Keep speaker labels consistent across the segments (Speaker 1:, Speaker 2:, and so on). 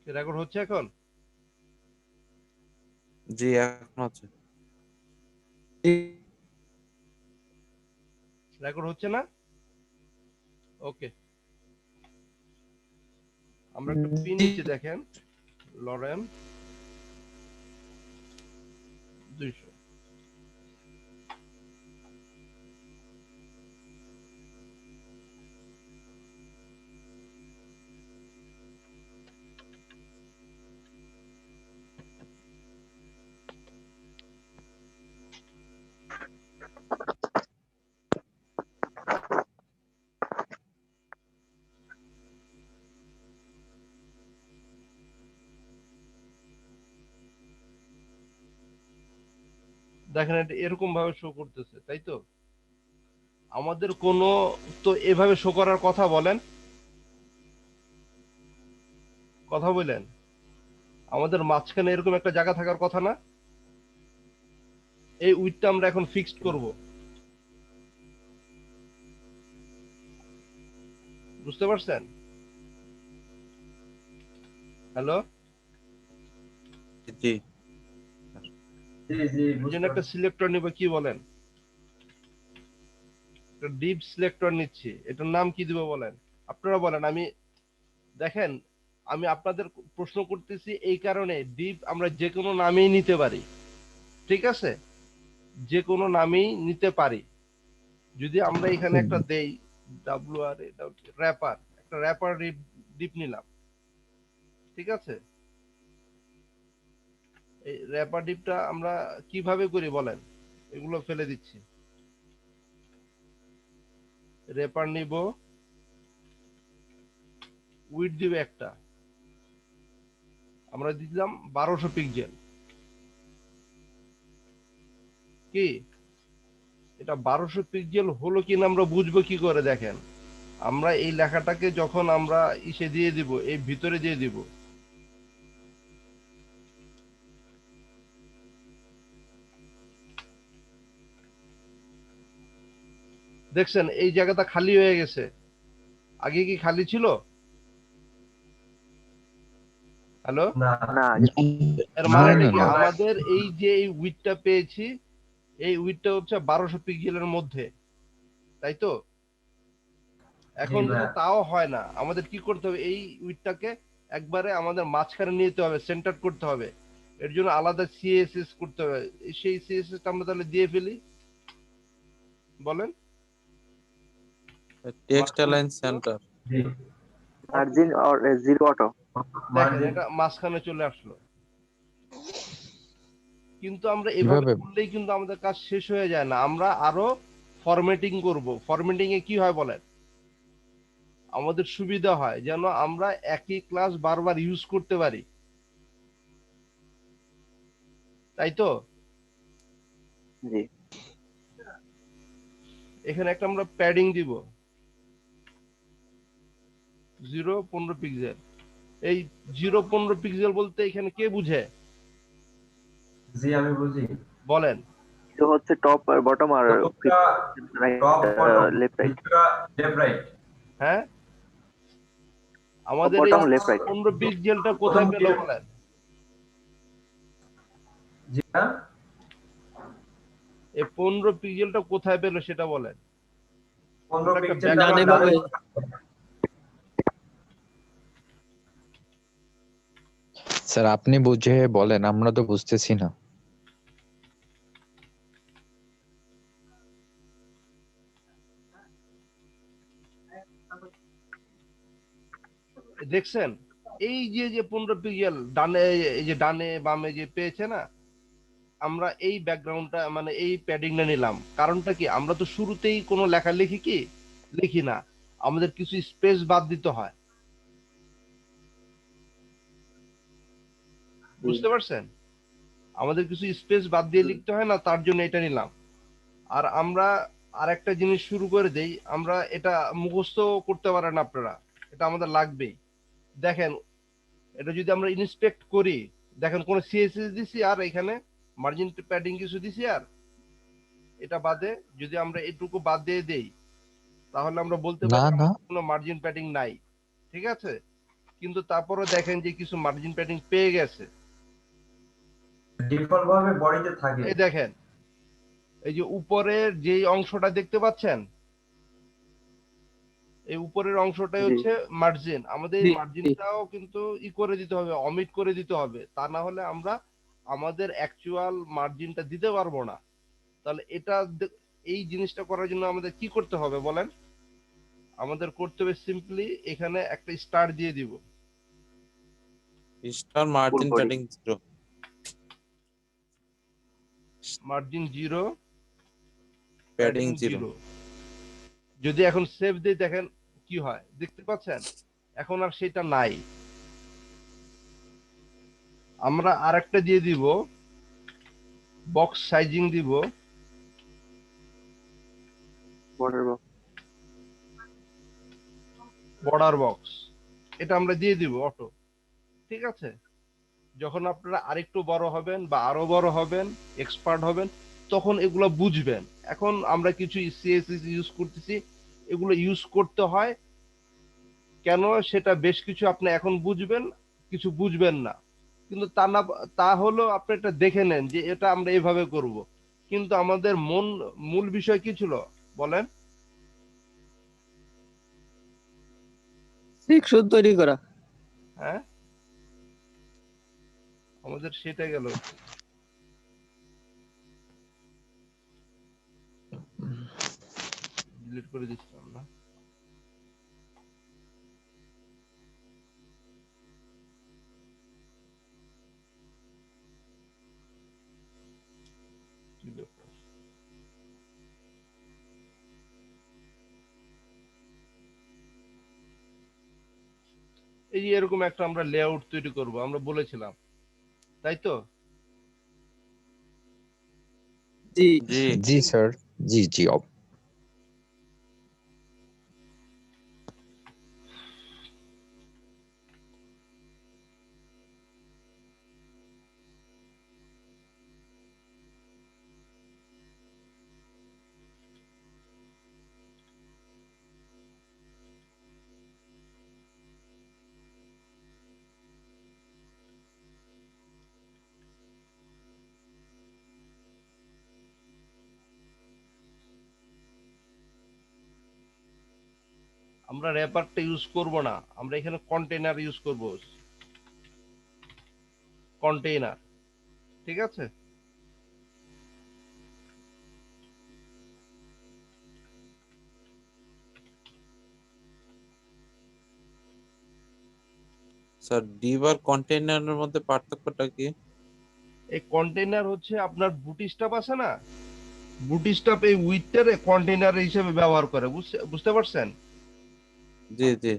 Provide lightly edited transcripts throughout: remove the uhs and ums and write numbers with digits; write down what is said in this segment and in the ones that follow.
Speaker 1: Record হচ্ছে এখন?
Speaker 2: জি এখন হচ্ছে।
Speaker 1: রেকর্ড হচ্ছে না? ওকে, আমরা একটা পিন নিচে দেখেন, লরেন 200। দেখেন এটা এরকম ভাবে শো করতেছে, তাই তো? আমাদের কোনো তো এভাবে শো করার কথা বলেন, কথা বলেন। আমাদের মাঝখানে এরকম একটা জায়গা থাকার কথা না? এই উইডটা আমরা এখন ফিক্সড করব, বুঝতে পারছেন? হ্যালো,
Speaker 2: জি
Speaker 1: এর জন্য একটা সিলেক্টর নিব, কি বলেন? একটা ডিপ সিলেক্টর নিচ্ছি, এটার নাম কি দিব বলেন? আপনারা বলেন, আমি দেখেন, আমি আপনাদের প্রশ্ন করতেছি এই কারণে, ডিপ আমরা যে কোনো নামেই নিতে পারি, ঠিক আছে? যে কোনো নামেই নিতে পারি। যদি আমরা এখানে একটা দেই ডাব্লিউ আর র্যাপার, একটা র্যাপার ডিপ নিলাম, ঠিক আছে? এই র্যাপার ডিপটা আমরা কিভাবে করি বলেন? এগুলো ফেলে দিচ্ছি। র্যাপার নিব, উইড দিবে একটা, আমরা দিলাম 1200 পিক্সেল। কি এটা 1200 পিক্সেল হলো কিনা আমরা বুঝবো কি করে? দেখেন, আমরা এই লেখাটাকে যখন আমরা ইসে দিয়ে দিব, এই ভিতরে দিয়ে দিব, দেখছেন এই জায়গাটা খালি হয়ে গেছে, আগে কি খালি ছিল? হ্যালো,
Speaker 3: না
Speaker 1: এর
Speaker 4: না
Speaker 1: মানেটা
Speaker 4: না
Speaker 1: কি?
Speaker 4: না
Speaker 1: আমাদের এই যে এই উইডটা পেয়েছি, এই উইডটা হচ্ছে 1200 পিক্সেলের মধ্যে, তাই তো? এখন যদি তাও হয় না, আমাদের কি করতে হবে? এই উইডটাকে একবারে আমাদের মাঝখানে নিয়ে যেতে হবে, সেন্টার করতে হবে। এর জন্য আলাদা সিএসএস করতে হবে। সেই সিএসএসটা আমরা তাহলে দিয়ে ফেলি, বলেন।
Speaker 2: Text
Speaker 1: margin
Speaker 2: align
Speaker 1: zero,
Speaker 2: centre.
Speaker 3: Margin or zero auto.
Speaker 1: দেখেন এটা মাঝখানে চলে আসলো। কিন্তু আমরা এভাবে
Speaker 4: কিভাবে?
Speaker 1: করলেই কিন্তু আমাদের কাজ শেষ হয়ে যায় না, আমরা আরো ফরম্যাটিং করব। ফরম্যাটিং এ কি হয় বলেন? আমাদের সুবিধা হয় যেন আমরা একই ক্লাস বারবার ইউজ করতে পারি, তাই তো?
Speaker 3: জি
Speaker 1: এখানে একটা আমরা প্যাডিং দিব 0.15 পিক্সেল। এই 0.15 পিক্সেল বলতে এখানে কে বুঝে
Speaker 5: জি আমি বুঝি।
Speaker 1: বলেন?
Speaker 3: এটা হচ্ছে টপ আর বটম আর
Speaker 5: টপটা
Speaker 3: right
Speaker 5: top bottom
Speaker 3: left right.
Speaker 5: ভিতরা লেফট রাইট।
Speaker 1: হ্যাঁ,
Speaker 3: টপ
Speaker 1: আমাদের এই
Speaker 3: বটম লেফট রাইট।
Speaker 1: 15 পিক্সেলটা
Speaker 5: প্রথম
Speaker 1: কোথায় পেলো বলেন?
Speaker 5: জি না
Speaker 1: এই 15 পিক্সেলটা কোথায় পেলো সেটা বলেন।
Speaker 5: 15
Speaker 1: আমরা একটা
Speaker 5: পিক্সেল
Speaker 1: ব্যাকগ্রাউন্ড
Speaker 5: ডানে
Speaker 4: স্যার আপনি বুঝে বলেন, আমরা তো বুঝতেছি না।
Speaker 1: দেখছেন এই যে যে 15 পিক্সেল ডানে, এই যে ডানে বামে যে পেয়েছে না, আমরা এই ব্যাকগ্রাউন্ডটা মানে এই প্যাডিংটা নিলাম। কারণটা কি? আমরা তো শুরুতেই কোনো লেখালেখি কি লিখি না, আমাদের কিছু স্পেস বাদ দিতে হয়, বুঝতে পারছেন? আমাদের কিছু স্পেস বাদ দিয়ে লিখতে হয় না, তার জন্য এটা নিলাম। আর আমরা আরেকটা জিনিস শুরু করে দেই, আমরা এটা মুখস্থ করতে পারেন আপনারা, এটা আমাদের লাগবেই। দেখেন, এটা যদি আমরা ইন্সপেক্ট করি, দেখেন কোন সিএসএস দিছি আর এখানে মার্জিন প্যাডিং কিছু দিছি আর এটা বাদে যদি আমরা এটুকু বাদ দিয়ে দেই, তাহলে আমরা বলতে
Speaker 4: না
Speaker 1: পারি
Speaker 4: না
Speaker 1: আমাদের কোনো মার্জিন প্যাডিং নাই, ঠিক আছে? কিন্তু তারপরও দেখেন যে কিছু মার্জিন প্যাডিং পেয়ে গেছে।
Speaker 5: ডিফল্ট ভাবে বডিতে থাকে।
Speaker 1: এই দেখেন, এই যে উপরের যেই অংশটা দেখতে পাচ্ছেন, এই উপরের অংশটাই
Speaker 3: জি
Speaker 1: হচ্ছে মার্জিন। আমাদের এই
Speaker 2: জি জি
Speaker 1: মার্জিনটাও কিন্তু করে দিতে হবে, অমিট করে দিতে হবে, তা না হলে আমরা আমাদের অ্যাকচুয়াল মার্জিনটা দিতে পারবো না। তাহলে এই জিনিসটা করার জন্য আমাদের কি করতে হবে বলেন? আমাদের করতে হবে সিম্পলি এখানে একটা স্টার দিয়ে দিব,
Speaker 6: star
Speaker 3: full
Speaker 6: margin
Speaker 3: body
Speaker 6: padding 0।
Speaker 1: Margin 0,
Speaker 6: padding
Speaker 1: padding
Speaker 6: 0।
Speaker 1: 0। যদি এখন সেভ দিয়ে দেখেন কি হয়, দেখতে পাচ্ছেন এখন আর সেটা নাই। আমরা আরেকটা দিয়ে দিব, বক্স সাইজিং দিব,
Speaker 3: বর্ডার বক্স
Speaker 1: বর্ডার বক্স, এটা আমরা দিয়ে দিব অটো। ঠিক আছে, যখন আপনারা আরেকটু বড় হবেন বা আরো বড় হবেন, এক্সপার্ট হবেন, তখন এগুলো বুঝবেন। এখন আমরা কিছু সিএসএস ইউজ করতেছি, এগুলো ইউজ করতে হয় কেন সেটা বেশ কিছু আপনি এখন বুঝবেন, কিছু বুঝবেন না। কিন্তু তা না, তা হলো আপনি এটা দেখে নেন যে এটা আমরা এইভাবে করব। কিন্তু আমাদের মূল বিষয় কি ছিল বলেন?
Speaker 2: সেকশন তৈরি করা।
Speaker 1: হ্যাঁ, আমাদের সেটা গেল। ডিলিট করে দিচ্ছিলাম না। কি ব্যাপার? এই যে এরকম একটা আমরা লেআউট তৈরি করব, আমরা বলেছিলাম, তাই তো?
Speaker 2: জি
Speaker 6: জি
Speaker 4: জি স্যার, জি জি
Speaker 1: আমরা র্যাপারটা ইউজ করব না, আমরা এখানে কন্টেইনার ইউজ করব, কন্টেইনার। ঠিক আছে,
Speaker 6: স্যার, ডিভ আর কন্টেইনারের মধ্যে পার্থক্যটা কি?
Speaker 1: এই কন্টেইনার হচ্ছে আপনার বুটস্ট্র্যাপ আছে না, বুটস্ট্র্যাপ এই উইথটারে কন্টেইনার হিসেবে ব্যবহার করে, বুঝতে পারছেন?
Speaker 6: জি জি।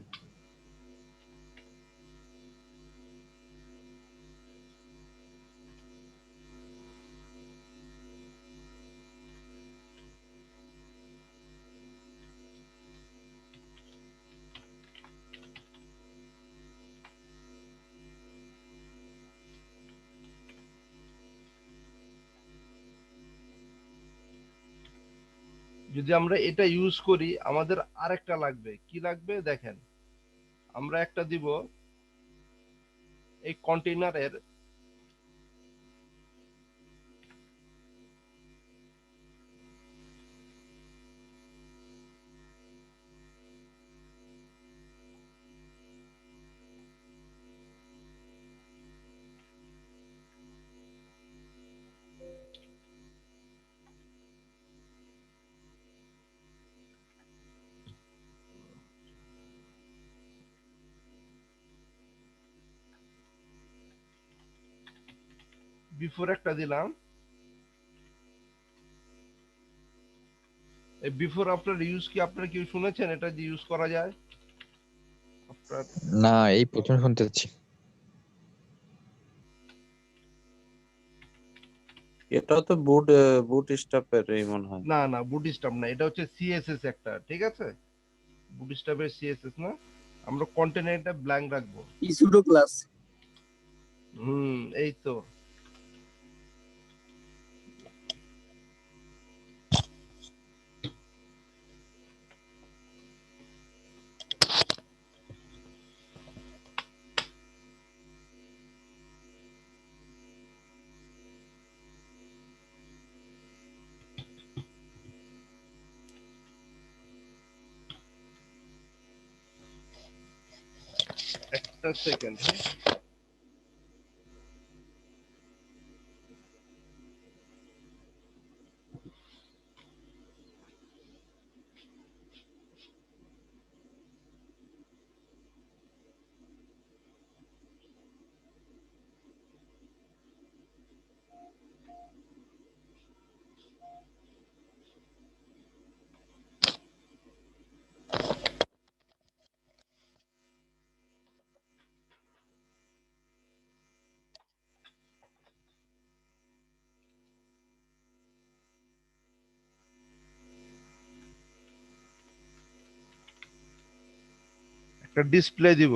Speaker 1: যদি আমরা এটা ইউজ করি আমাদের আরেকটা লাগবে, কি লাগবে দেখেন, আমরা একটা দিব এই কন্টেইনারের, বিফোর একটা দিলাম। এই বিফোর আপনার ইউজ কি আপনারা কেউ শুনেছেন এটা যে ইউজ করা যায় আপনার?
Speaker 4: না, এই প্রথম শুনতেছি।
Speaker 6: এটাও তো বুট স্টাফের এই মনে হয়।
Speaker 1: না না, বুটস্ট্র্যাপ না, এটা হচ্ছে সিএসএস একটা, ঠিক আছে? বুটস্ট্র্যাপের সিএসএস না, আমরা কন্টেইনারটা ব্ল্যাঙ্ক রাখবো।
Speaker 2: Pseudo class.
Speaker 1: এই তো। একটা সেকেন্ড। একটা ডিসপ্লে দিব।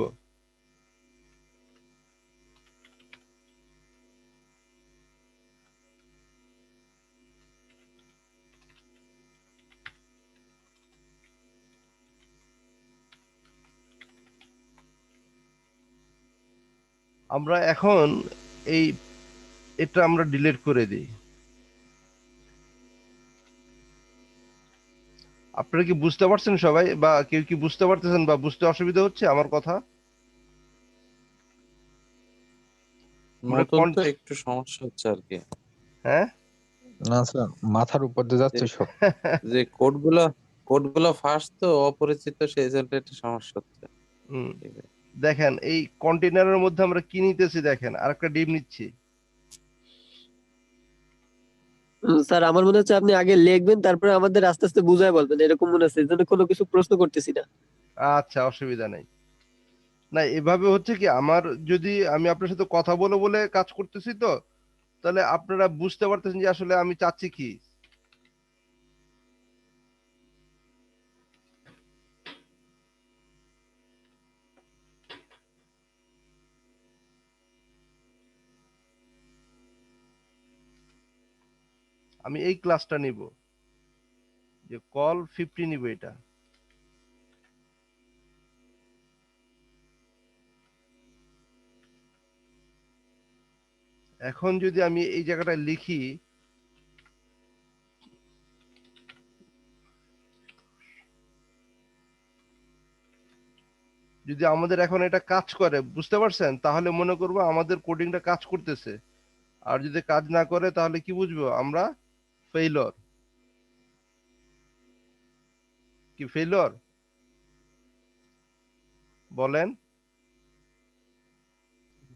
Speaker 1: আমরা এখন এই এটা আমরা ডিলিট করে দিই। আপনারা কি বুঝতে পারছেন সবাই, বা কেউ কি বুঝতে পারতেছেন বা বুঝতে অসুবিধা হচ্ছে আমার কথা? আমরা
Speaker 6: নতুন তো একটু সমস্যা হচ্ছে আর কি,
Speaker 1: হ্যাঁ
Speaker 4: না স্যার, মাথার উপর দিয়ে যাচ্ছে
Speaker 6: যে-
Speaker 4: সব।
Speaker 6: যে কোডগুলো ফার্স্ট তো অপরিচিত, সেই জন্য একটু সমস্যা হচ্ছে।
Speaker 1: হুম,
Speaker 6: ঠিক আছে।
Speaker 1: দেখেন এই কন্টেনারের মধ্যে আমরা কি নিতেছি, দেখেন আরেকটা ডিম নিচ্ছি।
Speaker 2: স্যার আমার মনে হচ্ছে আপনি আগে লিখবেন তারপরে আমাদের আস্তে আস্তে বুঝায় বলবেন, এরকম মনে হচ্ছে, এই জন্য কোনো কিছু প্রশ্ন করতেছি না।
Speaker 1: আচ্ছা, অসুবিধা নেই। না, এভাবে হচ্ছে কি, আমার যদি আমি আপনার সাথে কথা বলে বলে কাজ করতেছি তো, তাহলে আপনারা বুঝতে পারতেছেন যে আসলে আমি চাচ্ছি কি। আমি এই ক্লাসটা নিব, যে কল 50 নিব এটা। এখন যদি আমি এই জায়গাটায় লিখি, যদি আমাদের এখন এটা কাজ করে, বুঝতে পারছেন, তাহলে মনে করবো আমাদের কোডিংটা কাজ করতেছে। আর যদি কাজ না করে তাহলে কি বুঝবো আমরা? ফেইলর। কি ফেইলর বলেন?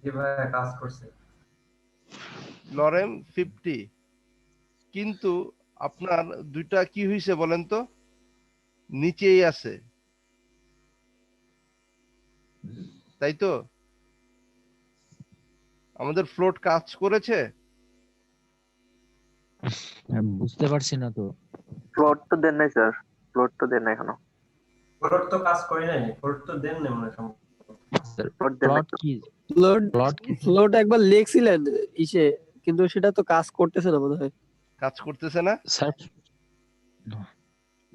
Speaker 5: জি ভাইয়া, কাজ করছে।
Speaker 1: লরেম 50, কিন্তু আপনার দুইটা কি হয়েছে বলেন তো, নিচেই আছে, তাই তো? আমাদের ফ্লোট কাজ করেছে।
Speaker 4: বুঝতে পারছি না তো।
Speaker 3: ফ্লোট তো দেন নাই স্যার, ফ্লোট তো দেন নাই এখনো।
Speaker 5: ফোর্ট তো কাজ করি নাই, ফোর্ট তো দেন না মনে হয় সম্ভবত।
Speaker 3: ফ্লোট দেন নাই
Speaker 4: প্লট
Speaker 3: তো।
Speaker 4: কি?
Speaker 2: ফ্লোট
Speaker 4: প্লট কি?
Speaker 2: ফ্লোট একবার লিখছিলেন ইসে, কিন্তু সেটা তো কাজ করতেছে না মনে হয়।
Speaker 1: কাজ করতেছে না।
Speaker 4: স্যার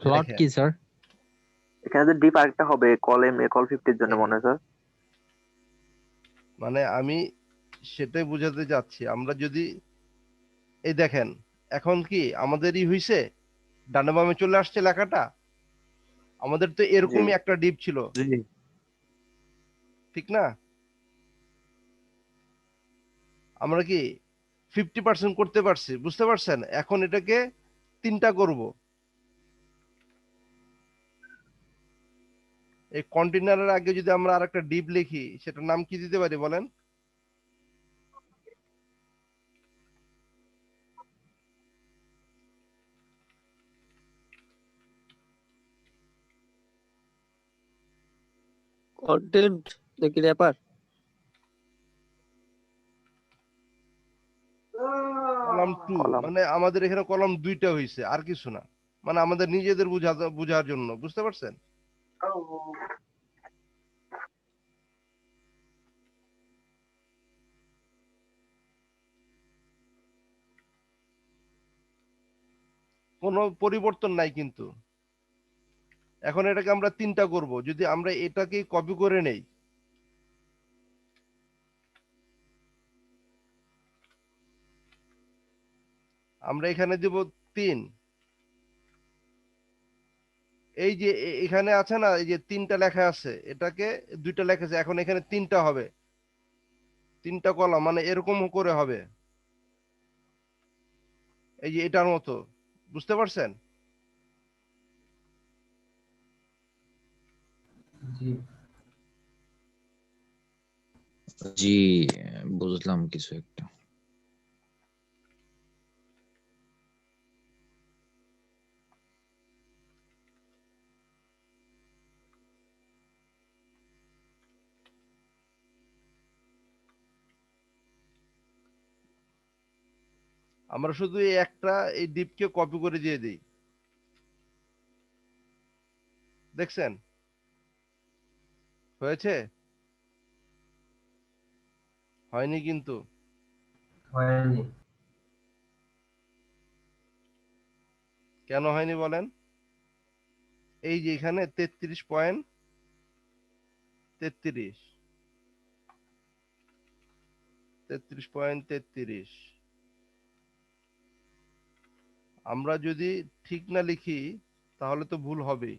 Speaker 4: প্লট
Speaker 1: দেখেন
Speaker 4: কি স্যার?
Speaker 3: এখানে যে ডিপ আরেকটা হবে কল 50 জন্য মনে হয় স্যার।
Speaker 1: মানে আমি সেটাই বোঝাতে যাচ্ছি, আমরা যদি এই দেখেন, এখন কি আমাদেরই হইছে, ডানে বামে চলে আসছে লেখাটা। আমাদের তো
Speaker 3: জি
Speaker 1: এরকমই একটা ডিপ ছিল,
Speaker 6: জি
Speaker 1: ঠিক না? আমরা কি 50% করতে পারছি, বুঝতে পারছেন? এখন এটাকে 3টা করব। এই কন্টেনারের আগে যদি আমরা আরেকটা ডিপ লিখি, সেটার নাম কি দিতে পারি বলেন?
Speaker 2: কন্টেন্ট নাকি র্যাপার?
Speaker 1: Column 2,
Speaker 3: column.
Speaker 1: মানে আমাদের এখানে কলাম 2টা হইছে, আর কিছু না। মানে আমাদের নিজেদের বোঝার জন্য, বুঝতে পারছেন? কোনো পরিবর্তন নাই কিন্তু। এখন এটাকে আমরা 3টা করব, যদি আমরা এটাকে কপি করে নেই, আমরা এখানে দিব 3, এই যে এখানে আছে না, এই যে 3টা লেখা আছে, এটাকে 2টা লেখা আছে, এখন এখানে 3টা হবে, 3টা কলাম, মানে এরকম করে হবে, এই যে এটার মতো, বুঝতে পারছেন?
Speaker 5: জি
Speaker 4: জি, বুঝলাম কিছু একটা।
Speaker 1: আমরা শুধু এই একটা এই ডিপকে কপি করে দিয়ে দিই, দেখছেন হয়েছে? হয়নি কিন্তু।
Speaker 5: হয়নি।
Speaker 1: কেন হয়নি বলেন? এই যে এখানে 33.33, 33.33, আমরা যদি ঠিক না লিখি তাহলে তো ভুল হবেই।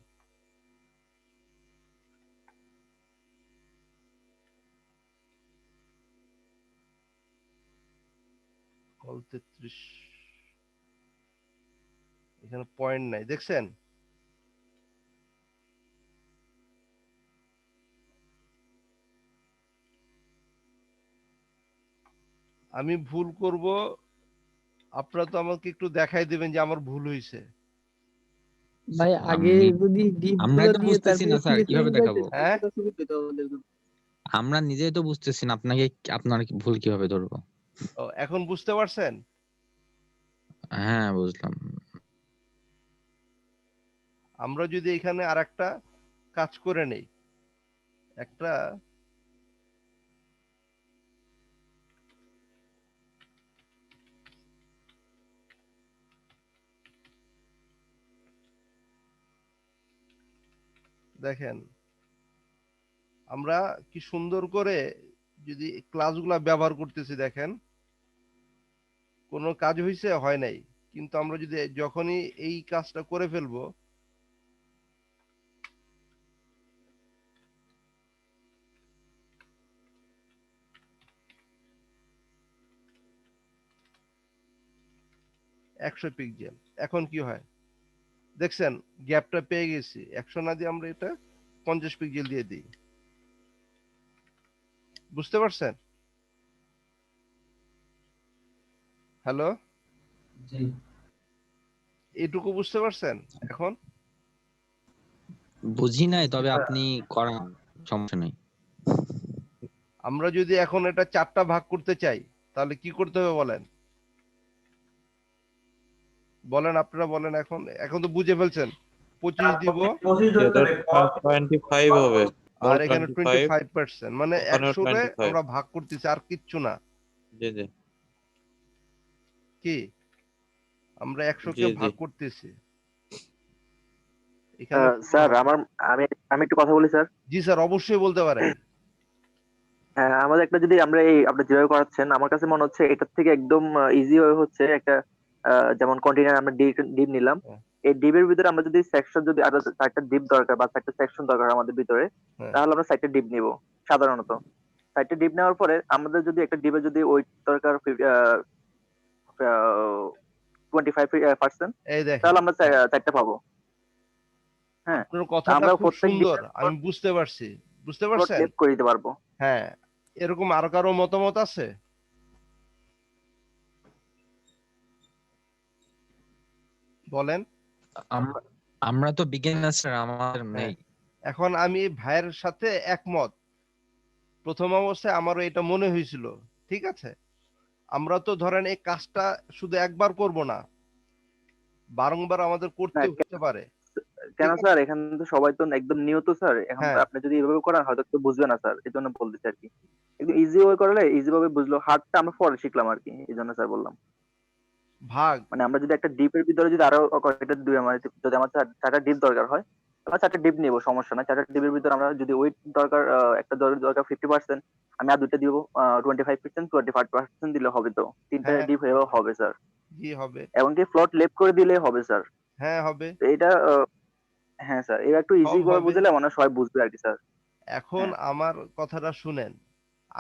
Speaker 1: কল 33, এখানে পয়েন্ট নাই, দেখছেন? আমি ভুল করব, আপনারা তো আমাকে একটু দেখাই দিবেন যে আমার ভুল হয়েছে।
Speaker 2: ভাই আগে
Speaker 4: আমি
Speaker 2: যদি ডিপ
Speaker 4: আমরাই
Speaker 2: গুলো
Speaker 4: তো
Speaker 2: দিয়ে
Speaker 4: বুঝতেছি
Speaker 2: তারপরে
Speaker 4: না স্যার,
Speaker 2: সিএসএস
Speaker 4: কিভাবে দেখাবো?
Speaker 2: যাইতেন
Speaker 1: হ্যাঁ,
Speaker 2: তাহলে সুবিধা হতো আমাদের জন্য।
Speaker 4: আমরা নিজেই তো বুঝতেছি না, আপনাকে আপনার ভুল কিভাবে ধরবো?
Speaker 1: ও, এখন বুঝতে পারছেন?
Speaker 4: হ্যাঁ, বুঝলাম।
Speaker 1: আমরা যদি এখানে আর একটা কাজ করে নেই, একটা দেখেন, আমরা কি সুন্দর করে যদি ক্লাসগুলা ব্যবহার করতেছি, দেখেন কোনো কাজ হয়েছে হয় নাই, কিন্তু আমরা যদি যখনই এই কাজটা করে ফেলবো, একশো পিক্সেল, এখন কি হয় দেখছেন? গ্যাপটা পেয়ে গেছি, 100 না দিয়ে আমরা এটা 50 পিক্সেল দিয়ে দিই, বুঝতে পারছেন? হ্যালো,
Speaker 5: জি
Speaker 1: এটুকু বুঝতে পারছেন এখন?
Speaker 4: বুঝি নাই, তবে
Speaker 5: এটা
Speaker 4: আপনি করান, সমস্যা নেই।
Speaker 1: আমরা যদি এখন এটা 4টা ভাগ করতে চাই তাহলে কি করতে হবে বলেন? বলেন, আপনারা বলেন, এখন এখন তো বুঝে ফেলছেন। 25 দিব,
Speaker 5: 25 ধরতে
Speaker 6: এটা
Speaker 5: হবে কত
Speaker 6: 25 হবে,
Speaker 1: আর
Speaker 6: মোট
Speaker 1: এখানে
Speaker 6: 25,
Speaker 1: 25%, মানে
Speaker 6: ওখানেও
Speaker 1: 100
Speaker 6: 25।
Speaker 1: আমরা ভাগ করতেছি, আর কিচ্ছু না।
Speaker 6: জি জি
Speaker 1: কি, আমরা
Speaker 6: জি
Speaker 1: 100-কে
Speaker 6: জি।
Speaker 1: ভাগ করতেছি, এখানে পুরো
Speaker 3: স্যার
Speaker 1: হবে।
Speaker 3: আমি আমি একটু কথা বলি স্যার।
Speaker 1: জি স্যার, অবশ্যই বলতে পারেন।
Speaker 3: আমাদের একটা যদি আমরা এই আপনি যেভাবে করাচ্ছেন আমার কাছে মনে হচ্ছে এটার থেকে একদম ইজি হয়ে হচ্ছে একটা যেমন কন্টেইনার আমরা ডিপ নিলাম।
Speaker 1: হ্যাঁ,
Speaker 3: এই ডিপের ভিতরে আমরা যদি সেকশন যদি আরো 4টা ডিপ দরকার বা 4টা সেকশন দরকার আমাদের ভিতরে,
Speaker 1: হ্যাঁ,
Speaker 3: তাহলে আমরা 4টা ডিপ নিব সাধারণত। 4টা ডিপ নেওয়ার পরে আমাদের যদি একটা ডিপে যদি ওয়েট দরকার 25%,
Speaker 1: এই দেখেন,
Speaker 3: তাহলে আমরা 4টা পাবো। হ্যাঁ,
Speaker 1: আপনার
Speaker 3: তা
Speaker 1: কথাটা
Speaker 3: আমরা
Speaker 1: খুব
Speaker 3: প্রত্যেক
Speaker 1: সুন্দর,
Speaker 3: ডিপের
Speaker 1: আমি বুঝতে পারছি, বুঝতে
Speaker 3: প্লট
Speaker 1: পারছেন?
Speaker 3: লেফট করে দিতে পারবো।
Speaker 1: হ্যাঁ, এরকম আর কারো মতামত আছে? বলেন।
Speaker 4: আমরা আমরা তো বিজ্ঞানী স্যার, আমাদের
Speaker 1: হ্যাঁ,
Speaker 4: নেই।
Speaker 1: এখন আমি ভাইয়ের সাথে একমত। প্রথম অবস্থায় আমারও এটা মনে হয়েছিল, ঠিক আছে। আমরা তো ধরেন এই কাজটা শুধু একবার করব না, বারংবার আমাদের করতে
Speaker 3: না
Speaker 1: হতে পারে,
Speaker 3: কেন
Speaker 1: ঠিক
Speaker 3: স্যার,
Speaker 1: আছে।
Speaker 3: এখানে তো সবাই তো একদম নিউ তো স্যার, এখন তো
Speaker 1: হ্যাঁ,
Speaker 3: আপনি যদি এভাবে করেন হয়তো কেউ বুঝবে না স্যার, এই জন্য বলতেছি আর কি। একদম ইজি ওয়ে করলে ইজি ভাবে বুঝলো, হার্ডটা আমরা পরে শিখলাম আর কি, এই জন্য স্যার বললাম।
Speaker 1: ভাগ,
Speaker 3: মানে আমরা যদি একটা ডিপের ভিতরে যদি আরো কয়েকটা দুই আমার যদি আমার 4টা ডিপ দরকার হয়, আমরা 4টা ডিপ নিবো, সমস্যা নাই। 4টা ডিপের ভিতরে আমরা যদি ওয়েট দরকার একটা দরকার 50%, আমি আর 2টা দিব 25%, 25% দিলে হবে তো, 3টা
Speaker 1: হ্যাঁ,
Speaker 3: ডিপ হয়েও হবে স্যার।
Speaker 1: জি হবে,
Speaker 3: এমনকি ফ্লট লেফট করে দিলে হবে স্যার।
Speaker 1: হ্যাঁ হবে।
Speaker 3: তো এটা হ্যাঁ স্যার, এবার একটু ইজি
Speaker 1: সব
Speaker 3: করে
Speaker 1: হবে।
Speaker 3: বুঝলে মনে হয় সবাই বুঝবে আর কি স্যার।
Speaker 1: এখন
Speaker 3: হ্যাঁ
Speaker 1: আমার কথাটা শুনেন,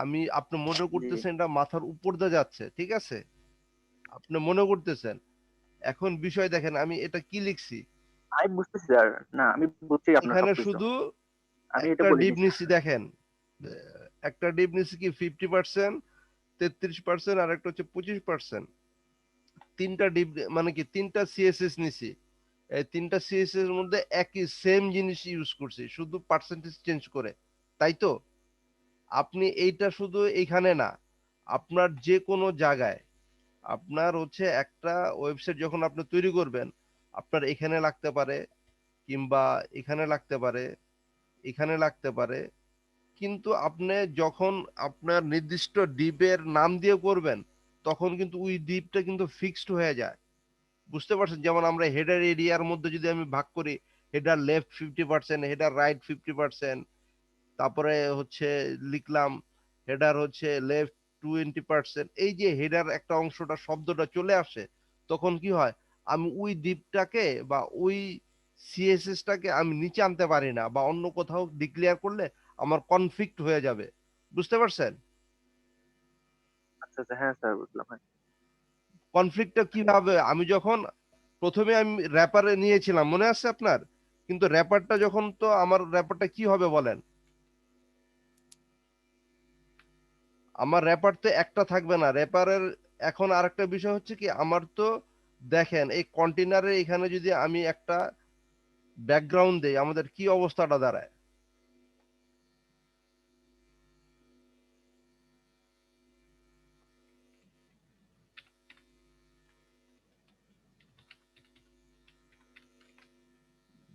Speaker 1: আমি আপনি মনে
Speaker 3: জি জি,
Speaker 1: করতেছেন এটা মাথার উপর দিয়ে যাচ্ছে, ঠিক আছে, আপনি মনে করতেছেন। এখন বিষয় দেখেন আমি এটা কি লিখছি,
Speaker 3: আমি বুঝতেছি স্যার। না আমি বুঝছি আপনার
Speaker 1: এখানে
Speaker 3: সবকিছু,
Speaker 1: শুধু
Speaker 3: আমি এটা
Speaker 1: একটা ডিপ
Speaker 3: বলিনি স্যার।
Speaker 1: নিচ্ছি দেখেন, একটা ডিপ নিচ্ছি কি 50%, 33%, আর একটা হচ্ছে 25%। তিনটা ডিপ মানে কি তিনটা সিএসএস নিছি, এই তিনটা সিএসএস এর মধ্যে একই সেম জিনিস ইউজ করছি, শুধু পার্সেন্টেজ চেঞ্জ করে, তাই তো? আপনি এইটা শুধু এইখানে না, আপনার যে কোনো জায়গায়, আপনার হচ্ছে একটা ওয়েবসাইট যখন আপনি তৈরি করবেন, আপনার এখানে লাগতে পারে, কিংবা এখানে লাগতে পারে, এখানে লাগতে পারে, কিন্তু আপনি যখন আপনার নির্দিষ্ট ডিপের নাম দিয়ে করবেন, তখন কিন্তু ওই ডিপটা কিন্তু ফিক্সড হয়ে যায়। বুঝতে পারছেন? যেমন আমরা হেডার এরিয়ার মধ্যে যদি আমি ভাগ করি, হেডার লেফট 50%, হেডার রাইট 50%, তারপরে হচ্ছে লিখলাম হেডার হচ্ছে লেফট 20%, এই যে হেডার একটা অংশটা শব্দটা চলে আসে, তখন কি হয়, আমি ওই ডিপটাকে বা ওই সিএসএসটাকে আমি নিচে আনতে পারি না, বা অন্য কোথাও ডিক্লেয়ার করলে আমার কনফ্লিক্ট হয়ে যাবে। বুঝতে পারছেন?
Speaker 3: আচ্ছা আচ্ছা, হ্যাঁ স্যার বুঝলাম, হ্যাঁ।
Speaker 1: কনফ্লিক্টটা কিভাবে, আমি যখন প্রথমে আমি র্যাপারে নিয়েছিলাম, মনে আছে আপনার? কিন্তু র্যাপারটা যখন, তো আমার র্যাপারটা কি হবে বলেন, আমার র্যাপার তো একটা থাকবে না র্যাপারের। এখন আরেকটা বিষয় হচ্ছে কি, আমার তো দেখেন এই কন্টেনারে এখানে যদি আমি একটা ব্যাকগ্রাউন্ড দেই, আমাদের কি অবস্থাটা দাঁড়ায়।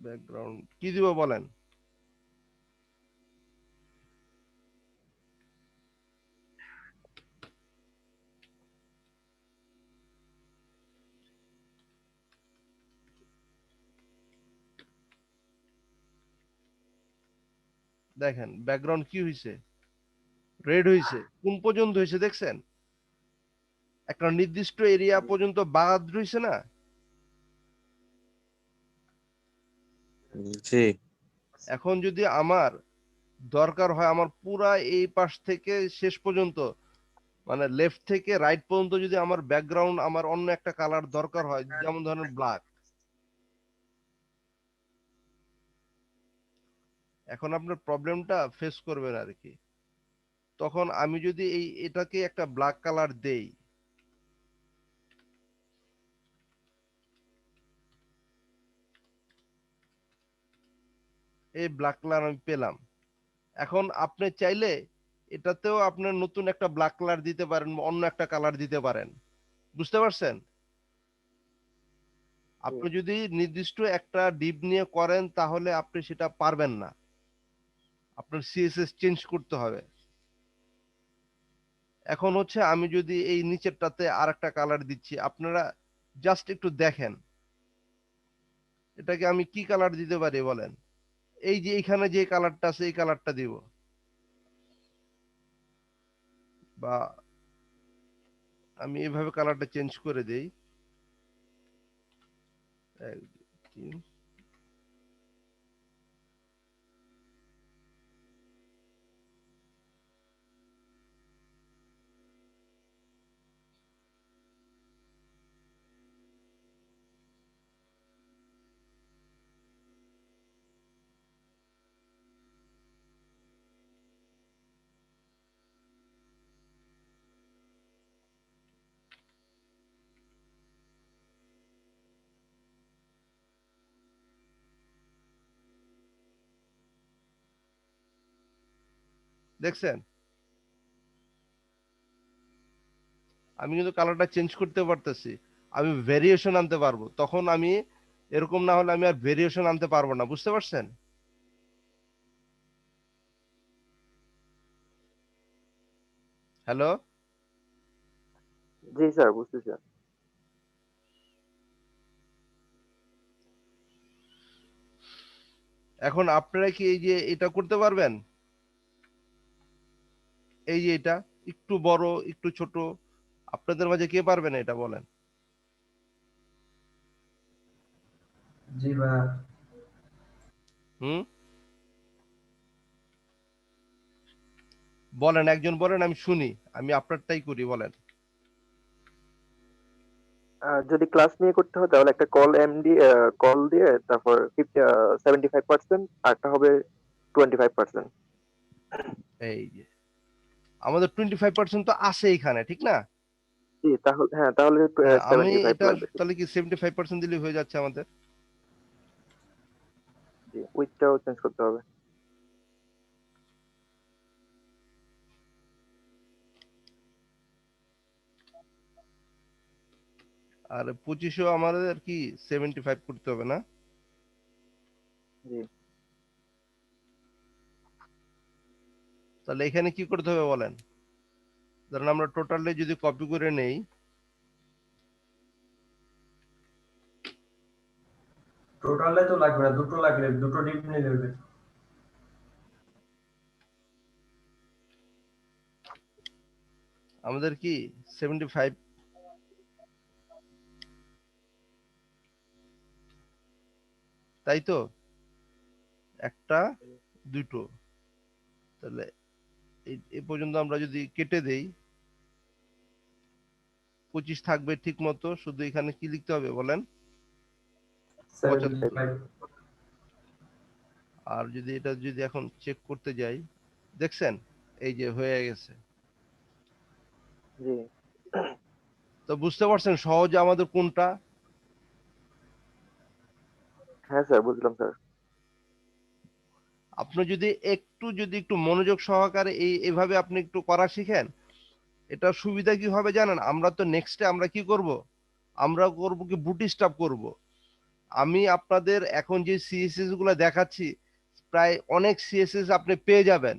Speaker 1: ব্যাকগ্রাউন্ড কি দিব বলেন? দেখেন ব্যাকগ্রাউন্ড কি হয়েছে, রেড হয়েছে। কোন পর্যন্ত হয়েছে দেখছেন? একটা নির্দিষ্ট এরিয়া পর্যন্ত বাদ রয়েছে না?
Speaker 6: জি
Speaker 1: এখন যদি আমার দরকার হয়, আমার পুরা এই পাশ থেকে শেষ পর্যন্ত, মানে লেফট থেকে রাইট পর্যন্ত যদি আমার ব্যাকগ্রাউন্ড আমার অন্য একটা কালার দরকার হয়, যেমন ধরেন ব্ল্যাক, এখন আপনার প্রবলেমটা ফেস করবেন আর কি। তখন আমি যদি এটাকে একটা ব্ল্যাক কালার দেই, এই ব্ল্যাক কালার আমি পেলাম। এখন আপনি চাইলে এটাতেও আপনার নতুন একটা ব্ল্যাক কালার দিতে পারেন, বা অন্য একটা কালার দিতে পারেন। বুঝতে পারছেন? আপনি যদি নির্দিষ্ট একটা ডিপ নিয়ে করেন, তাহলে আপনি সেটা পারবেন না, আপনার সিএসএস চেঞ্জ করতে হবে। এখন হচ্ছে আমি যদি এই নিচেরটাতে আর একটা কালার দিচ্ছি, আপনারা জাস্ট একটু দেখেন, এটাকে আমি কি কালার দিতে পারি বলেন? এই যে এখানে যে কালারটা আছে, এই কালারটা দিব, বা আমি এভাবে কালারটা চেঞ্জ করে দেই। এক, দুই, তিন। দেখছেন? আমি কিন্তু কালারটা চেঞ্জ করতে পারতেছি, আমি ভেরিয়েশন আনতে পারবো। তখন আমি এরকম না হলে আমি আর ভেরিয়েশন আনতে পারবো না। বুঝতে পারছেন? হ্যালো?
Speaker 3: জি স্যার বুঝতেছি স্যার।
Speaker 1: এখন আপনারা কি এই যে এটা করতে পারবেন? এই যে এটা একটু বড়, একটু ছোট, আপনাদের মাঝে কে পারবেন এটা বলেন?
Speaker 5: জি ভাইয়া।
Speaker 1: হুম, বলেন, একজন বলেন, আমি শুনি, আমি আপনারটাই করি, বলেন।
Speaker 3: যদি ক্লাস নিয়ে করতে হয় তাহলে একটা কল দিয়ে তারপর 75%, আরটা হবে 25%।
Speaker 1: এই যে আমাদের 25% তো আছে এখানে, ঠিক না?
Speaker 3: জি, তাহলে হ্যাঁ, তাহলে
Speaker 1: হ্যাঁ, আমি
Speaker 3: 75
Speaker 1: এটা
Speaker 3: লাগবে।
Speaker 1: তাহলে কি 75% দিলে হয়ে যাচ্ছে আমাদের?
Speaker 3: জি, উইথটাও চেঞ্জ করতে হবে।
Speaker 1: আর 25ও আমাদের কি 75 করতে হবে না?
Speaker 3: জি,
Speaker 1: তাহলে এখানে কি করতে হবে বলেন? ধরেন আমরা টোটালি যদি কপি করে নেই,
Speaker 5: টোটালে তো লাগবে না, দুটো লাগলে দুটো ডিপ নিলে হবে।
Speaker 1: আমাদের কি 75, তাই তো? একটা, দুটো, তাহলে এই পর্যন্ত আমরা যদি কেটে দেই, 25 থাকবে ঠিক মতো, শুধু এখানে কি লিখতে হবে বলেন? 75।
Speaker 5: 75।
Speaker 1: আর যদি এটা যদি এখন চেক করতে যাই, দেখছেন এই যে হয়ে গেছে।
Speaker 3: জি।
Speaker 1: তো বুঝতে পারছেন সহজে আমাদের কোনটা?
Speaker 3: হ্যাঁ স্যার, বুঝলাম স্যার।
Speaker 1: আপনি যদি একটু মনোযোগ সহকারে এইভাবে আপনি একটু করা শিখেন, এটা সুবিধা কি হবে জানেন? আমরা তো নেক্সটে আমরা কি করব? আমরা করব কি বুটস্ট্র্যাপ করব। আমি আপনাদের এখন যে সিএসএস গুলো দেখাচ্ছি, প্রায় অনেক সিএসএস আপনি পেয়ে যাবেন।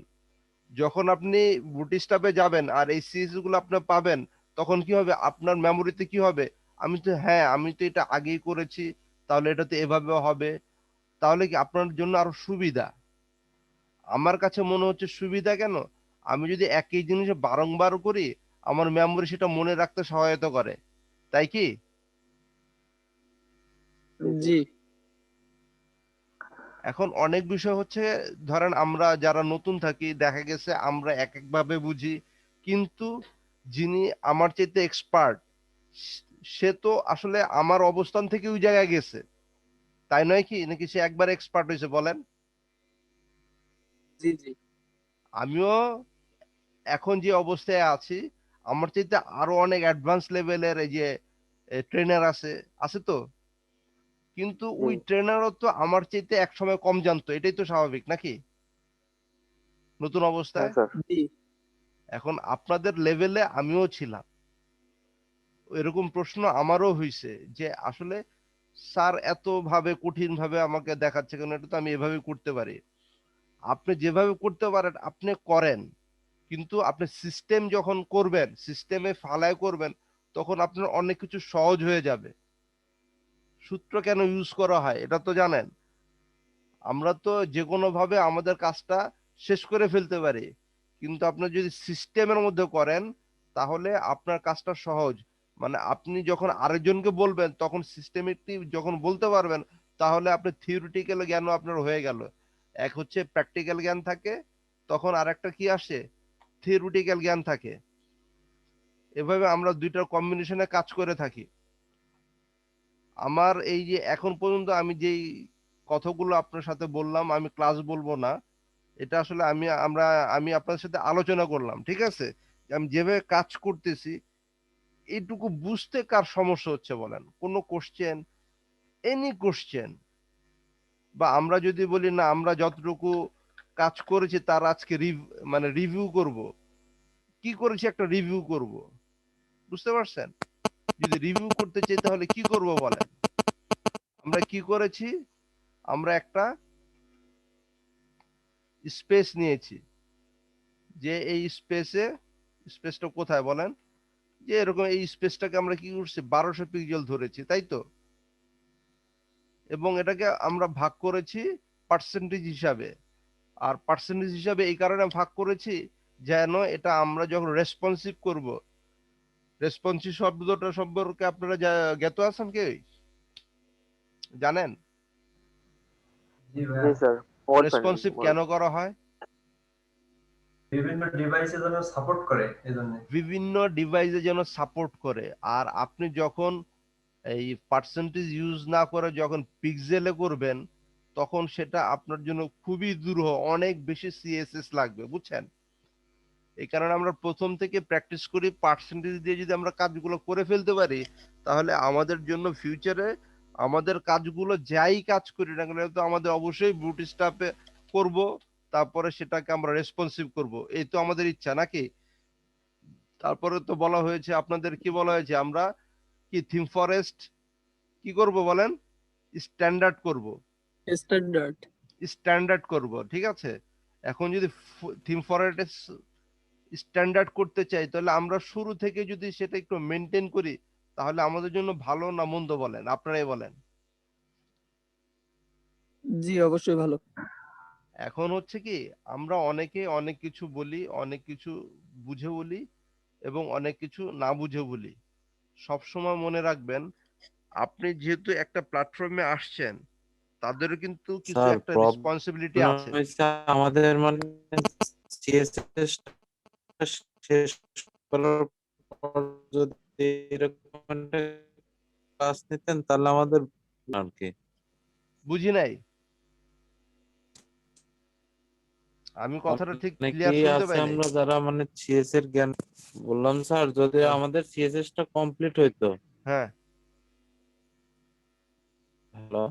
Speaker 1: যখন আপনি বুটস্ট্র্যাপে যাবেন আর এই সিএসএস গুলো আপনি পাবেন, তখন কি হবে আপনার মেমোরিতে কি হবে? আমি তো এটা আগেই করেছি, তাহলে এটা তো এভাবে হবে। তাহলে কি আপনার জন্য আরো সুবিধা। আমার কাছে মনে হচ্ছে সুবিধা কেন? আমি যদি একই জিনিস বারংবার করি, আমার মেমোরি সেটা মনে রাখতে সহায়তা করে, তাই কি?
Speaker 3: জি জি।
Speaker 2: জি
Speaker 1: এখন অনেক বিষয় হচ্ছে, ধরেন আমরা যারা নতুন থাকি দেখা গেছে আমরা এক একভাবে বুঝি, কিন্তু যিনি আমার চাইতে এক্সপার্ট, সে তো আসলে আমার অবস্থান থেকে ওই জায়গায় গেছে, তাই নয় কি? নাকি সে একবার এক্সপার্ট হয়েছে বলেন?
Speaker 2: জি জি
Speaker 1: আমিও এখন যে অবস্থায় আছি, আমার চাইতে আরো অনেক অ্যাডভান্স লেভেলের এই যে ট্রেনার আছে, আছে তো, কিন্তু
Speaker 3: জি।
Speaker 1: ওই ট্রেনারও তো আমার চাইতে এক সময় কম জানতো, এটাই তো স্বাভাবিক নাকি নতুন
Speaker 3: হ্যাঁ
Speaker 1: অবস্থায়?
Speaker 3: স্যার।
Speaker 2: জি
Speaker 1: এখন আপনাদের লেভেলে আমিও ছিলাম, এরকম প্রশ্ন আমারও হয়েছে যে আসলে স্যার এত ভাবে কঠিন ভাবে আমাকে দেখাচ্ছে কেন, এটা তো আমি এভাবে করতে পারি। আপনি যেভাবে করতে পারেন আপনি করেন, কিন্তু আপনি সিস্টেম যখন করবেন, সিস্টেমে ফালায় করবেন, তখন আপনার অনেক কিছু সহজ হয়ে যাবে। সূত্র কেন ইউজ করা হয় এটা তো জানেন? আমরা তো যে কোনো ভাবে আমাদের কাজটা শেষ করে ফেলতে পারি, কিন্তু আপনি যদি সিস্টেমের মধ্যে করেন, তাহলে আপনার কাজটা সহজ। মানে আপনি যখন আরেকজনকে বলবেন তখন সিস্টেমেটিক যখন বলতে পারবেন, তাহলে আপনি থিওরিটিক্যাল জ্ঞানও আপনার হয়ে গেল। এক হচ্ছে প্র্যাকটিক্যাল জ্ঞান থাকে, তখন আরেকটা কি আসে, থিওরিটিক্যাল জ্ঞান থাকে। এভাবে আমরা দুইটার কম্বিনেশনে কাজ করে থাকি। আমার এই যে এখন পর্যন্ত আমি যেই কথাগুলো আপনার সাথে বললাম, আমি ক্লাস বলবো না, এটা আসলে আমি আপনার সাথে আলোচনা করলাম, ঠিক আছে? আমি যেভাবে কাজ করতেছি, এইটুকু বুঝতে কার সমস্যা হচ্ছে বলেন? কোনো কোশ্চেন, এনি কোশ্চেন, বা আমরা যদি বলি না আমরা যতটুকু কাজ করেছি তার আজকে মানে রিভিউ করব, কি করেছি একটা রিভিউ করব, বুঝতে পারছেন? যদি রিভিউ করতে চাই তাহলে কি করব বলেন? আমরা কি করেছি? আমরা একটা স্পেস নিয়েছি, যে এই স্পেসটা কোথায় বলেন? যে এরকম এই স্পেসটাকে আমরা কি করছি, 1200 পিক্সেল ধরেছি, তাই তো? এবং এটাকে আমরা ভাগ করেছি পার্সেন্টেজ হিসাবে। আর পার্সেন্টেজ হিসাবে এই কারণে ভাগ করেছি, যেন এটা আমরা যখন রেসপন্সিভ করব, রেসপন্সিভ শব্দটা সম্পর্কে আপনারা জ্ঞাত আছেন কি, জানেন?
Speaker 5: জি ভাইয়া।
Speaker 3: জি স্যার।
Speaker 1: রেসপন্সিভ কেন করা হয়?
Speaker 5: বিভিন্ন ডিভাইসে যেন সাপোর্ট করে এজন্য।
Speaker 1: বিভিন্ন ডিভাইসে যেন সাপোর্ট করে। আর আপনি যখন এই পার্সেন্টেজ ইউজ না করে যখন পিক্সেলে করবেন, তখন সেটা আপনার জন্য খুবই দুরূহ, অনেক বেশি সিএসএস লাগবে, বুঝছেন? এই কারণে আমরা প্রথম থেকে প্র্যাকটিস করি পার্সেন্টেজ দিয়ে। যদি আমরা কাজগুলো করে ফেলতে পারি, তাহলে আমাদের জন্য ফিউচারে আমাদের কাজগুলো যাই কাজ করি না কেন, তো আমাদের অবশ্যই বুট স্টাফে করব, তারপরে সেটাকে আমরা রেসপন্সিভ করব, এই তো আমাদের ইচ্ছা নাকি? তারপরে তো বলা হয়েছে, আপনাদের কি বলা হয়েছে, আমরা কি থিম ফরেস্ট কি করব বলেন? স্ট্যান্ডার্ড করব,
Speaker 2: স্ট্যান্ডার্ড।
Speaker 1: স্ট্যান্ডার্ড করব, ঠিক আছে? এখন যদি থিম ফরেস্ট স্ট্যান্ডার্ড করতে চাই, তাহলে আমরা শুরু থেকে যদি সেটা একটু মেনটেন করি, তাহলে আমাদের জন্য ভালো না মন্দ বলেন, আপনারাই বলেন।
Speaker 2: জি অবশ্যই ভালো।
Speaker 1: এখন হচ্ছে কি, আমরা অনেকে অনেক কিছু বলি, অনেক কিছু বুঝে বলি এবং অনেক কিছু না বুঝে বলি। সবসময় মনে রাখবেন, আপনি যেহেতু একটা প্ল্যাটফর্মে আসছেন, তাদেরও কিন্তু কিছু
Speaker 6: স্যার
Speaker 1: একটা রেসপন্সিবিলিটি
Speaker 6: প্রবলেম
Speaker 1: আছে।
Speaker 6: হয়েছে আমাদের, মানে সিএসএস শেষ করার পর যদি এরকম একটা ক্লাস নিতেন তাহলে আমাদের আর কি।
Speaker 1: বুঝি নাই, আমি কথাটা ঠিক ক্লিয়ার
Speaker 6: অনেকেই
Speaker 1: শুনতে
Speaker 6: আছে
Speaker 1: পাই নাই।
Speaker 6: আমরা যারা মানে সিএস এর জ্ঞান, বললাম স্যার যদি
Speaker 1: হ্যাঁ,
Speaker 6: আমাদের সিএসএস টা কমপ্লিট হইতো।
Speaker 1: হ্যাঁ,
Speaker 6: হ্যালো,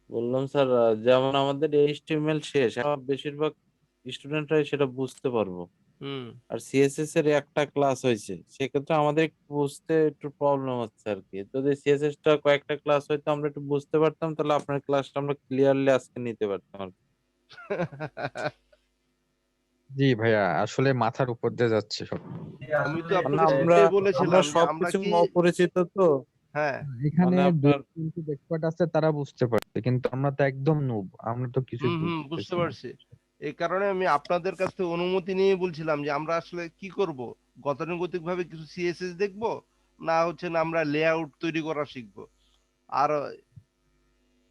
Speaker 6: বললাম স্যার যেমন আমাদের এইচটিএমএল শেষ, এখন বেশিরভাগ স্টুডেন্টরাই সেটা বুঝতে পারবো।
Speaker 1: হুম।
Speaker 6: আর সিএসএস এর একটা ক্লাস হয়েছে, সেক্ষেত্রে আমাদের একটু বুঝতে একটু প্রবলেম হচ্ছে আর কি। যদি সিএসএস টা কয়েকটা ক্লাস হইতো আমরা একটু বুঝতে পারতাম, তাহলে আপনার ক্লাসটা আমরা ক্লিয়ারলি আজকে নিতে পারতাম আর কি।
Speaker 4: জি ভাইয়া, আসলে মাথার উপর দিয়ে যাচ্ছে সব।
Speaker 5: যে
Speaker 1: আমি তো
Speaker 5: আসলে
Speaker 6: মানে
Speaker 1: আপনাকে
Speaker 6: আমরা
Speaker 1: সেটাই
Speaker 6: আমরা
Speaker 1: বলেছিলাম যে আমরা
Speaker 6: সবকিছু
Speaker 1: কি,
Speaker 6: অপরিচিত তো,
Speaker 1: হ্যাঁ,
Speaker 4: এখানে
Speaker 6: মানে
Speaker 4: দুই
Speaker 6: আপনার
Speaker 4: তিনটি এক্সপার্ট আছে, তারা বুঝতে পারছে, কিন্তু আমরা তো একদম নুব, আমরা তো কিছু
Speaker 1: হুম, হুম, বুঝতে
Speaker 4: বুঝতেছি না।
Speaker 1: পারছি। এই কারণে আমি আপনাদের কাছ থেকে অনুমতি নিয়ে বলছিলাম যে আমরা আসলে কি করব, গতানুগতিক ভাবে কিছু সিএসএস দেখব, না হচ্ছে না আমরা লেআউট তৈরি করা শিখব। আর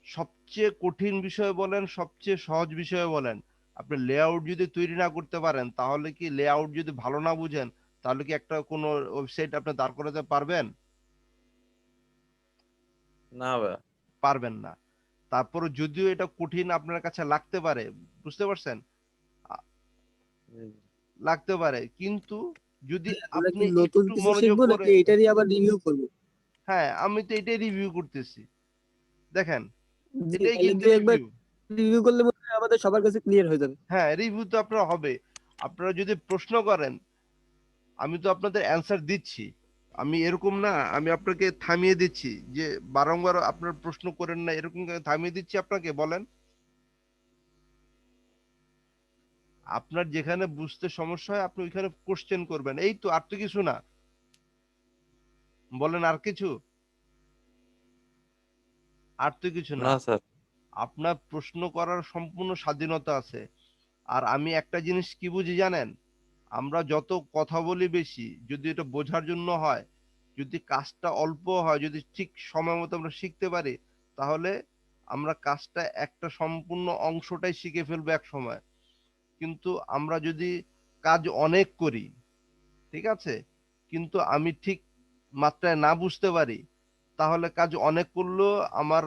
Speaker 1: সবচেয়ে কঠিন বিষয় বলেন, সবচেয়ে সহজ বিষয় বলেন, আপনি লেআউট যদি তৈরি না করতে পারেন, তাহলে কি লেআউট যদি ভালো না বুঝেন, তাহলে কি একটা কোনো ওয়েবসাইট আপনি দাঁড় করাতে পারবেন?
Speaker 6: না ভাই।
Speaker 1: পারবেন না। তারপরে যদিও এটা কঠিন আপনার কাছে লাগতে পারে, বুঝতে পারছেন, আ- লাগতে পারে, কিন্তু যদি
Speaker 2: আমরা কি
Speaker 1: আপনি
Speaker 2: নতুন
Speaker 1: একটু
Speaker 2: কিছু
Speaker 1: মনোযোগ
Speaker 2: শিখবো
Speaker 1: করে,
Speaker 2: নাকি এটারই আবার রিভিউ করবো?
Speaker 1: হ্যাঁ, আমি তো এটাই রিভিউ করতেছি, দেখেন,
Speaker 2: জি
Speaker 1: এটাই
Speaker 2: তাহলে
Speaker 1: কিন্তু
Speaker 2: দুই একবার
Speaker 1: রিভিউ।
Speaker 2: রিভিউ করলে মনে হয় আমাদের সবার কাছে ক্লিয়ার হয়ে যাবে।
Speaker 1: হ্যাঁ, রিভিউ তো আপনার হবে। আপনারা যদি প্রশ্ন করেন, আমি তো আপনাদের অ্যান্সার দিচ্ছি। আমি এরকম না, আমি আপনাকে থামিয়ে দিচ্ছি যে বারংবার আপনার প্রশ্ন করেন না, এরকম করে থামিয়ে দিচ্ছি আপনাকে, বলেন। আপনার যেখানে বুঝতে সমস্যা হয় আপনি ওইখানে কোশ্চেন করবেন, এই তো, আর তো কিছু না। বলেন আর কিছু? আর তো কিছু না।
Speaker 6: না স্যার।
Speaker 1: আপনার প্রশ্ন করার সম্পূর্ণ স্বাধীনতা আছে। আর আমি একটা জিনিস কি বুঝি জানেন, আমরা যত কথা বলি বেশি, যদি এটা বোঝার জন্য হয়, যদি কাজটা অল্প হয়, যদি ঠিক সময় মতো আমরা শিখতে পারি, তাহলে আমরা কাজটা একটা সম্পূর্ণ অংশটাই শিখে ফেলবো এক সময়। কিন্তু আমরা যদি কাজ অনেক করি, ঠিক আছে, কিন্তু আমি ঠিক মাত্রায় না বুঝতে পারি, তাহলে কাজ অনেক করলেও আমার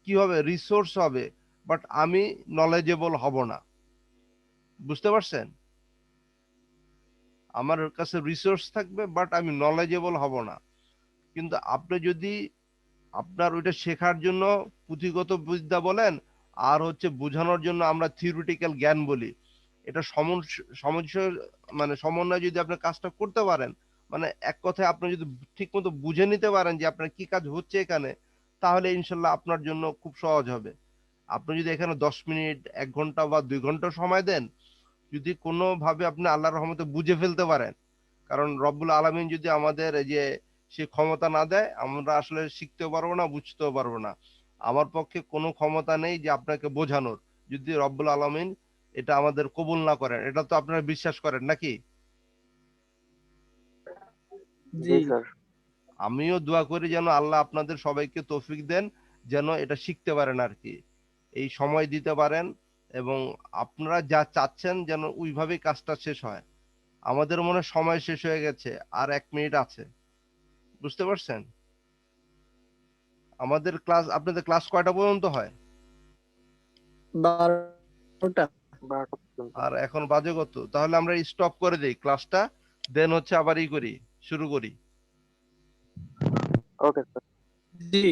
Speaker 1: কি হবে, রিসোর্স হবে, বাট আমি নলেজেবল হব না, বুঝতে পারছেন? আমার কাছে রিসোর্স থাকবে বাট আমি নলেজেবল হব না। কিন্তু আপনি যদি আপনার ওইটা শেখার জন্য পুঁথিগত বিদ্যা বলেন, আর হচ্ছে বোঝানোর জন্য আমরা থিওরিটিক্যাল জ্ঞান বলি, এটা সমস্যা, মানে সমন্বয় যদি আপনি কাজটা করতে পারেন, মানে এক কথায় আপনি যদি ঠিক মতো বুঝে নিতে পারেন যে আপনার কি কাজ হচ্ছে এখানে, তাহলে ইনশাল্লাহ আপনার জন্য খুব সহজ হবে। আপনি যদি এখানে 10 মিনিট, 1 ঘন্টা বা 2 ঘন্টা সময় দেন, যদি কোনোভাবে আপনি আল্লাহর রহমতে বুঝে ফেলতে পারেন, কারণ রব্বুল আলামিন যদি আমাদের এই যে সে ক্ষমতা না দেয়, আমরা আসলে শিখতেও পারবো না, বুঝতেও পারবো না। আমার পক্ষে কোনো ক্ষমতা নেই যে আপনাকে বোঝানোর, যদি রব্বুল আলামিন এটা আমাদের কবুল না করেন। এটা তো আপনারা বিশ্বাস করেন নাকি?
Speaker 2: জি
Speaker 3: জি স্যার।
Speaker 1: আমিও দোয়া করি যেন আল্লাহ আপনাদের সবাইকে তৌফিক দেন, যেন এটা শিখতে পারেন আর কি, এই সময় দিতে পারেন এবং আপনারা যা চাচ্ছেন যেন ওইভাবেই কাজটা শেষ হয়। আমাদের মনে হয় সময় শেষ হয়ে গেছে, আর 1 মিনিট আছে, বুঝতে পারছেন? আমাদের ক্লাস, আপনাদের ক্লাস কয়টা পর্যন্ত হয়?
Speaker 2: 12টা।
Speaker 1: আর এখন বাজে কত? তাহলে আমরা স্টপ করে দেই ক্লাসটা, দেন হচ্ছে আবার শুরু করি।
Speaker 3: Okay sir.
Speaker 2: জি